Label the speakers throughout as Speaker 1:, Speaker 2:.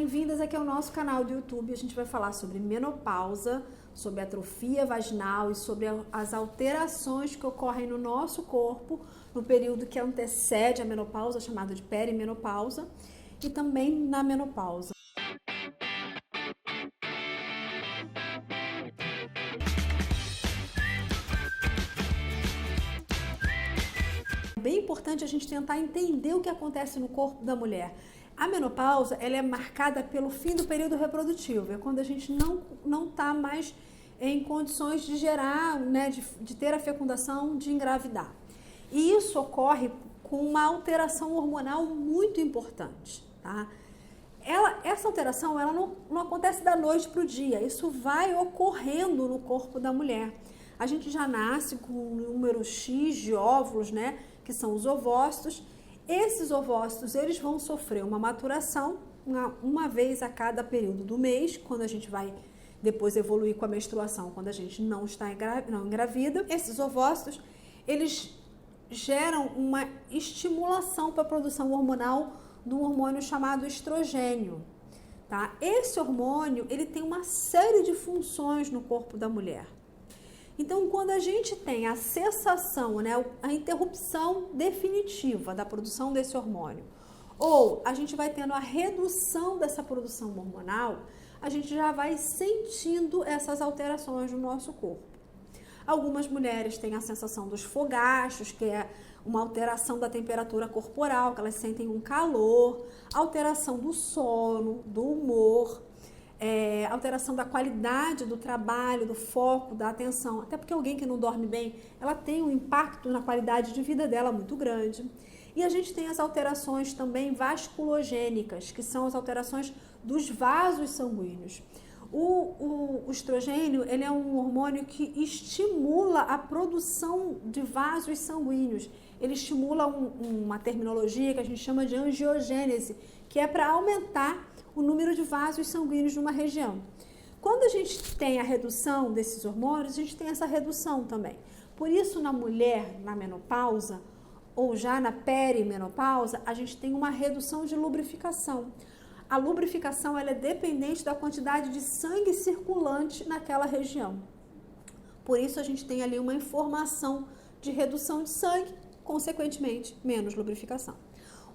Speaker 1: bem-vindas aqui ao nosso canal do YouTube. A gente vai falar sobre menopausa, sobre atrofia vaginal e sobre as alterações que ocorrem no nosso corpo no período que antecede a menopausa, chamado de perimenopausa, e também na menopausa. Bem importante a gente tentar entender o que acontece no corpo da mulher. A menopausa, ela é marcada pelo fim do período reprodutivo, é quando a gente não está mais em condições de gerar, né, de ter a fecundação, de engravidar. E isso ocorre com uma alteração hormonal muito importante, tá? Essa alteração, ela não acontece da noite para o dia, isso vai ocorrendo no corpo da mulher. A gente já nasce com um número X de óvulos, né, que são os ovócitos. Esses ovócitos, eles vão sofrer uma maturação uma vez a cada período do mês, quando a gente vai depois evoluir com a menstruação, quando a gente não engravida. Esses ovócitos, eles geram uma estimulação para a produção hormonal de um hormônio chamado estrogênio, tá? Esse hormônio, ele tem uma série de funções no corpo da mulher. Então, quando a gente tem a cessação, né, a interrupção definitiva da produção desse hormônio, ou a gente vai tendo a redução dessa produção hormonal, a gente já vai sentindo essas alterações no nosso corpo. Algumas mulheres têm a sensação dos fogachos, que é uma alteração da temperatura corporal, que elas sentem um calor, alteração do sono, do humor, alteração da qualidade do trabalho, do foco, da atenção. Até porque alguém que não dorme bem, ela tem um impacto na qualidade de vida dela muito grande. E a gente tem as alterações também vasculogênicas, que são as alterações dos vasos sanguíneos. O estrogênio, ele é um hormônio que estimula a produção de vasos sanguíneos. Ele estimula uma terminologia que a gente chama de angiogênese, que é para aumentar o número de vasos sanguíneos numa região. Quando a gente tem a redução desses hormônios, a gente tem essa redução também. Por isso, na mulher, na menopausa, ou já na perimenopausa, a gente tem uma redução de lubrificação. A lubrificação, ela é dependente da quantidade de sangue circulante naquela região. Por isso, a gente tem ali uma informação de redução de sangue, consequentemente, menos lubrificação.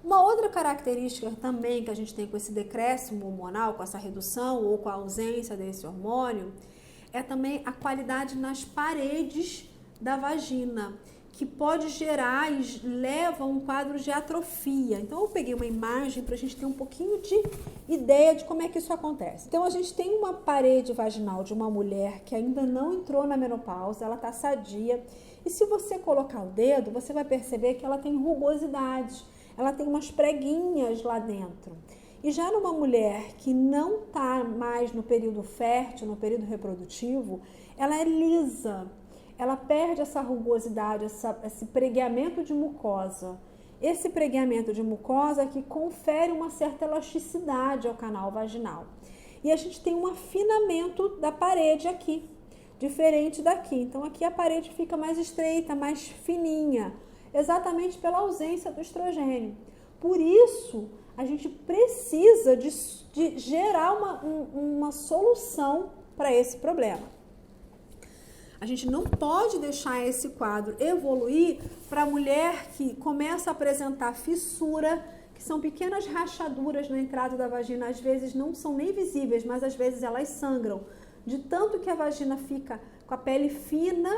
Speaker 1: Uma outra característica também que a gente tem com esse decréscimo hormonal, com essa redução ou com a ausência desse hormônio, é também a qualidade nas paredes da vagina, que pode gerar e leva a um quadro de atrofia. Então, eu peguei uma imagem para a gente ter um pouquinho de ideia de como é que isso acontece. Então, a gente tem uma parede vaginal de uma mulher que ainda não entrou na menopausa, ela está sadia, e se você colocar o dedo, você vai perceber que ela tem rugosidades, ela tem umas preguinhas lá dentro. E já numa mulher que não está mais no período fértil, no período reprodutivo, ela é lisa. Ela perde essa rugosidade, esse pregueamento de mucosa. Esse pregueamento de mucosa que confere uma certa elasticidade ao canal vaginal. E a gente tem um afinamento da parede aqui, diferente daqui. Então aqui a parede fica mais estreita, mais fininha, exatamente pela ausência do estrogênio. Por isso, a gente precisa de gerar uma solução para esse problema. A gente não pode deixar esse quadro evoluir para a mulher que começa a apresentar fissura, que são pequenas rachaduras na entrada da vagina, às vezes não são nem visíveis, mas às vezes elas sangram, de tanto que a vagina fica com a pele fina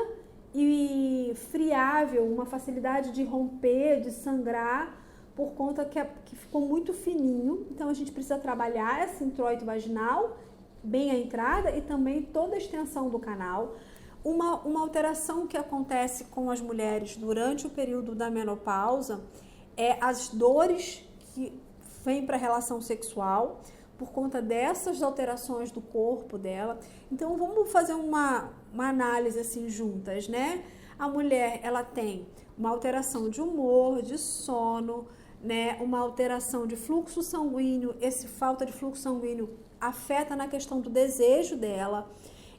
Speaker 1: e friável, uma facilidade de romper, de sangrar, por conta que ficou muito fininho. Então a gente precisa trabalhar esse introito vaginal, bem a entrada e também toda a extensão do canal. Uma alteração que acontece com as mulheres durante o período da menopausa é as dores que vêm para a relação sexual por conta dessas alterações do corpo dela. Então vamos fazer uma análise assim juntas, né? A mulher, ela tem uma alteração de humor, de sono, né? Uma alteração de fluxo sanguíneo. Essa falta de fluxo sanguíneo afeta na questão do desejo dela.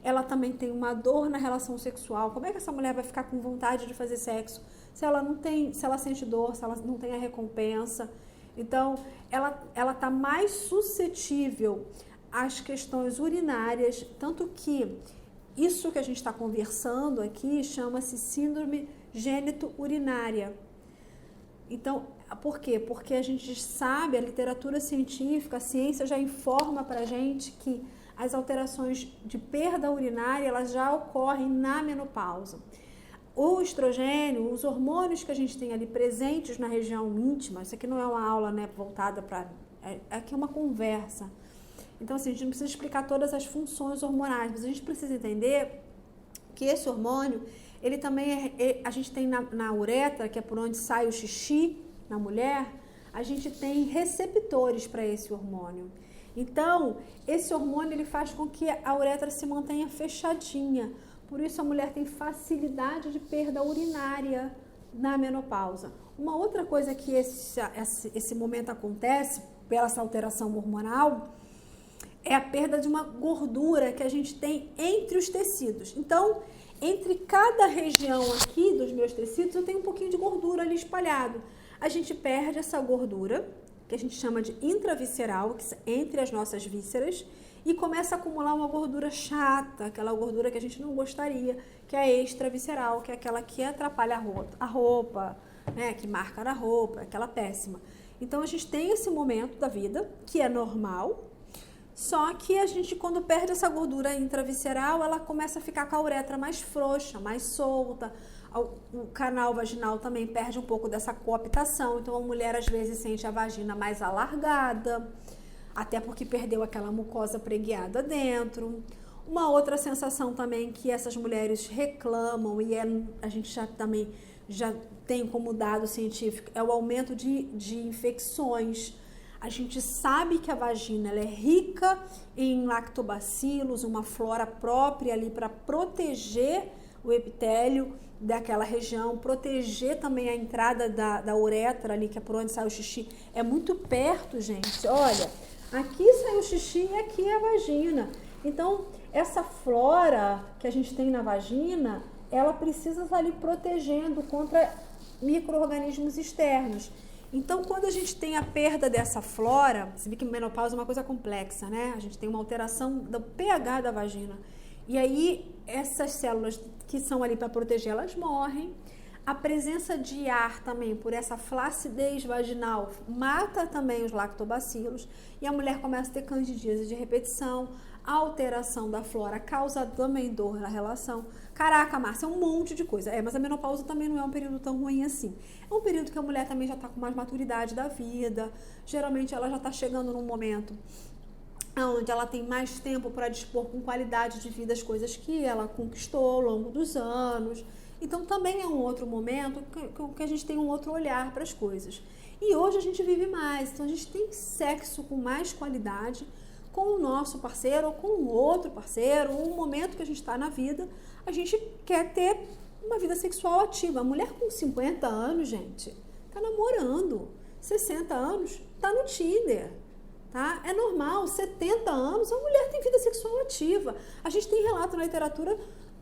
Speaker 1: Ela também tem uma dor na relação sexual. Como é que essa mulher vai ficar com vontade de fazer sexo se ela não tem, se ela sente dor, se ela não tem a recompensa? Então, ela está mais suscetível às questões urinárias, tanto que isso que a gente está conversando aqui chama-se síndrome gênito-urinária. Então, por quê? Porque a gente sabe, a literatura científica, a ciência já informa para a gente que as alterações de perda urinária, elas já ocorrem na menopausa. O estrogênio, os hormônios que a gente tem ali presentes na região íntima, isso aqui não é uma aula, né, voltada para... Aqui é uma conversa. Então, assim, a gente não precisa explicar todas as funções hormonais, mas a gente precisa entender que esse hormônio, ele também a gente tem na uretra, que é por onde sai o xixi na mulher, a gente tem receptores para esse hormônio. Então, esse hormônio, ele faz com que a uretra se mantenha fechadinha. Por isso, a mulher tem facilidade de perda urinária na menopausa. Uma outra coisa que esse momento acontece, pela essa alteração hormonal, é a perda de uma gordura que a gente tem entre os tecidos. Então, entre cada região aqui dos meus tecidos, eu tenho um pouquinho de gordura ali espalhado. A gente perde essa gordura, que a gente chama de intravisceral, que é entre as nossas vísceras, e começa a acumular uma gordura chata, aquela gordura que a gente não gostaria, que é a extravisceral, que é aquela que atrapalha a roupa, né, que marca na roupa, aquela péssima. Então, a gente tem esse momento da vida, que é normal, só que a gente, quando perde essa gordura intravisceral, ela começa a ficar com a uretra mais frouxa, mais solta. O canal vaginal também perde um pouco dessa coaptação. Então, a mulher, às vezes, sente a vagina mais alargada, até porque perdeu aquela mucosa preguiada dentro. Uma outra sensação também que essas mulheres reclamam, e a gente já tem como dado científico, é o aumento de infecções. A gente sabe que a vagina ela é rica em lactobacilos, uma flora própria ali para proteger o epitélio daquela região, proteger também a entrada da uretra ali, que é por onde sai o xixi. É muito perto, gente. Olha, aqui sai o xixi e aqui é a vagina. Então, essa flora que a gente tem na vagina, ela precisa estar ali protegendo contra micro-organismos externos. Então, quando a gente tem a perda dessa flora, você vê que menopausa é uma coisa complexa, né? A gente tem uma alteração do pH da vagina. E aí, essas células que são ali para proteger, elas morrem. A presença de ar também, por essa flacidez vaginal, mata também os lactobacilos. E a mulher começa a ter candidíase de repetição. A alteração da flora causa também dor na relação. Caraca, Márcia, é um monte de coisa. Mas a menopausa também não é um período tão ruim assim. É um período que a mulher também já está com mais maturidade da vida. Geralmente ela já está chegando num momento onde ela tem mais tempo para dispor com qualidade de vida as coisas que ela conquistou ao longo dos anos. Então também é um outro momento que a gente tem um outro olhar para as coisas. E hoje a gente vive mais, então a gente tem sexo com mais qualidade com o nosso parceiro ou com um outro parceiro, um momento que a gente está na vida, a gente quer ter uma vida sexual ativa. A mulher com 50 anos, gente, tá namorando. 60 anos, tá no Tinder, tá? É normal, 70 anos, a mulher tem vida sexual ativa. A gente tem relato na literatura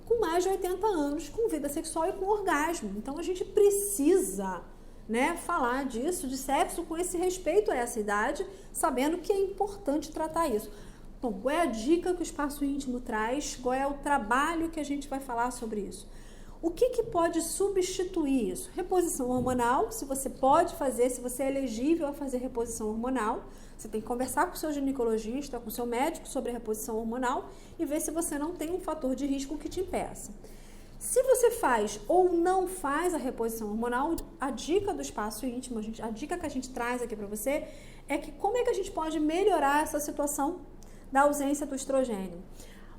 Speaker 1: com mais de 80 anos, com vida sexual e com orgasmo. Então, a gente precisa, né, falar disso, de sexo, com esse respeito a essa idade, sabendo que é importante tratar isso. Bom, qual é a dica que o Espaço Íntimo traz? Qual é o trabalho que a gente vai falar sobre isso? O que pode substituir isso? Reposição hormonal, se você pode fazer, se você é elegível a fazer reposição hormonal, você tem que conversar com o seu ginecologista, com o seu médico sobre a reposição hormonal e ver se você não tem um fator de risco que te impeça. Se você faz ou não faz a reposição hormonal, a dica do Espaço Íntimo, a dica que a gente traz aqui para você é que como é que a gente pode melhorar essa situação da ausência do estrogênio.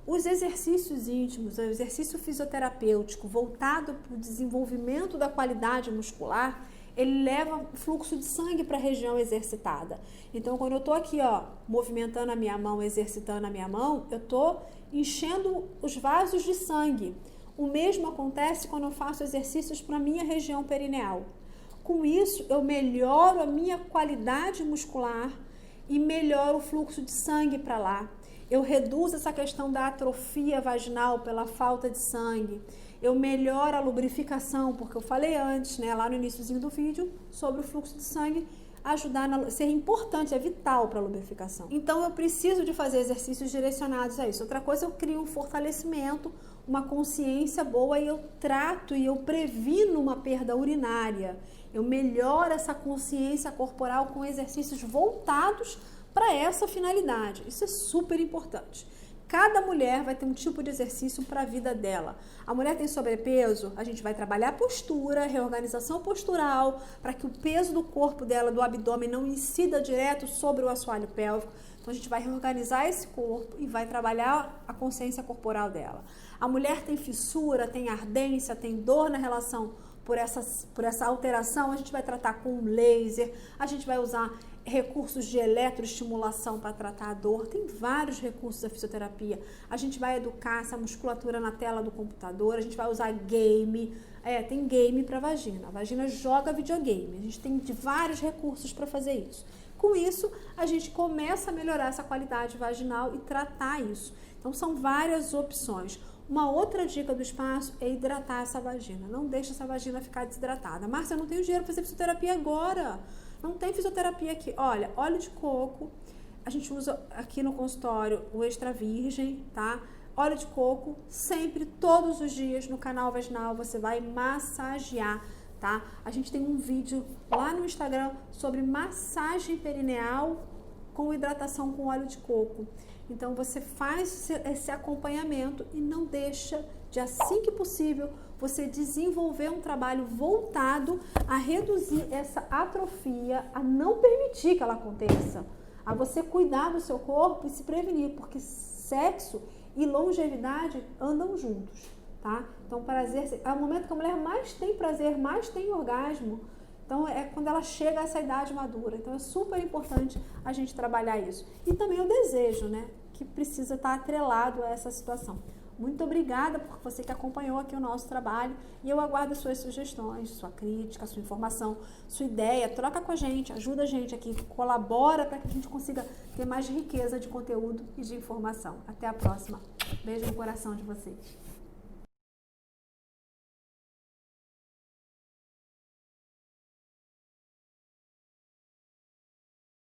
Speaker 1: Os exercícios íntimos, o exercício fisioterapêutico voltado para o desenvolvimento da qualidade muscular, ele leva fluxo de sangue para a região exercitada. Então, quando eu estou aqui, ó, movimentando a minha mão, exercitando a minha mão, eu estou enchendo os vasos de sangue. O mesmo acontece quando eu faço exercícios para a minha região perineal. Com isso, eu melhoro a minha qualidade muscular e melhoro o fluxo de sangue para lá. Eu reduzo essa questão da atrofia vaginal pela falta de sangue. Eu melhoro a lubrificação, porque eu falei antes, né, lá no iniciozinho do vídeo, sobre o fluxo de sangue ajudar, ser importante, é vital para a lubrificação. Então eu preciso de fazer exercícios direcionados a isso. Outra coisa, eu crio um fortalecimento, uma consciência boa e eu trato e eu previno uma perda urinária. Eu melhoro essa consciência corporal com exercícios voltados para essa finalidade. Isso é super importante. Cada mulher vai ter um tipo de exercício para a vida dela. A mulher tem sobrepeso, a gente vai trabalhar a postura, reorganização postural, para que o peso do corpo dela, do abdômen, não incida direto sobre o assoalho pélvico. Então a gente vai reorganizar esse corpo e vai trabalhar a consciência corporal dela. A mulher tem fissura, tem ardência, tem dor na relação por essa alteração, a gente vai tratar com laser, a gente vai usar recursos de eletroestimulação para tratar a dor, tem vários recursos da fisioterapia. A gente vai educar essa musculatura na tela do computador, a gente vai usar game, tem game para vagina, a vagina joga videogame, a gente tem vários recursos para fazer isso. Com isso, a gente começa a melhorar essa qualidade vaginal e tratar isso. Então, são várias opções. Uma outra dica do espaço é hidratar essa vagina. Não deixe essa vagina ficar desidratada. Márcia, eu não tenho dinheiro para fazer fisioterapia agora. Não tem fisioterapia aqui. Olha, óleo de coco. A gente usa aqui no consultório o extra virgem, tá? Óleo de coco, sempre, todos os dias no canal vaginal você vai massagear, tá? A gente tem um vídeo lá no Instagram sobre massagem perineal com hidratação com óleo de coco. Então, você faz esse acompanhamento e não deixa de, assim que possível, você desenvolver um trabalho voltado a reduzir essa atrofia, a não permitir que ela aconteça, a você cuidar do seu corpo e se prevenir, porque sexo e longevidade andam juntos, tá? Então, prazer é o momento que a mulher mais tem prazer, mais tem orgasmo. Então, é quando ela chega a essa idade madura. Então, é super importante a gente trabalhar isso. E também o desejo, né? Que precisa estar atrelado a essa situação. Muito obrigada por você que acompanhou aqui o nosso trabalho. E eu aguardo suas sugestões, sua crítica, sua informação, sua ideia. Troca com a gente, ajuda a gente aqui, colabora para que a gente consiga ter mais riqueza de conteúdo e de informação. Até a próxima. Beijo no coração de vocês.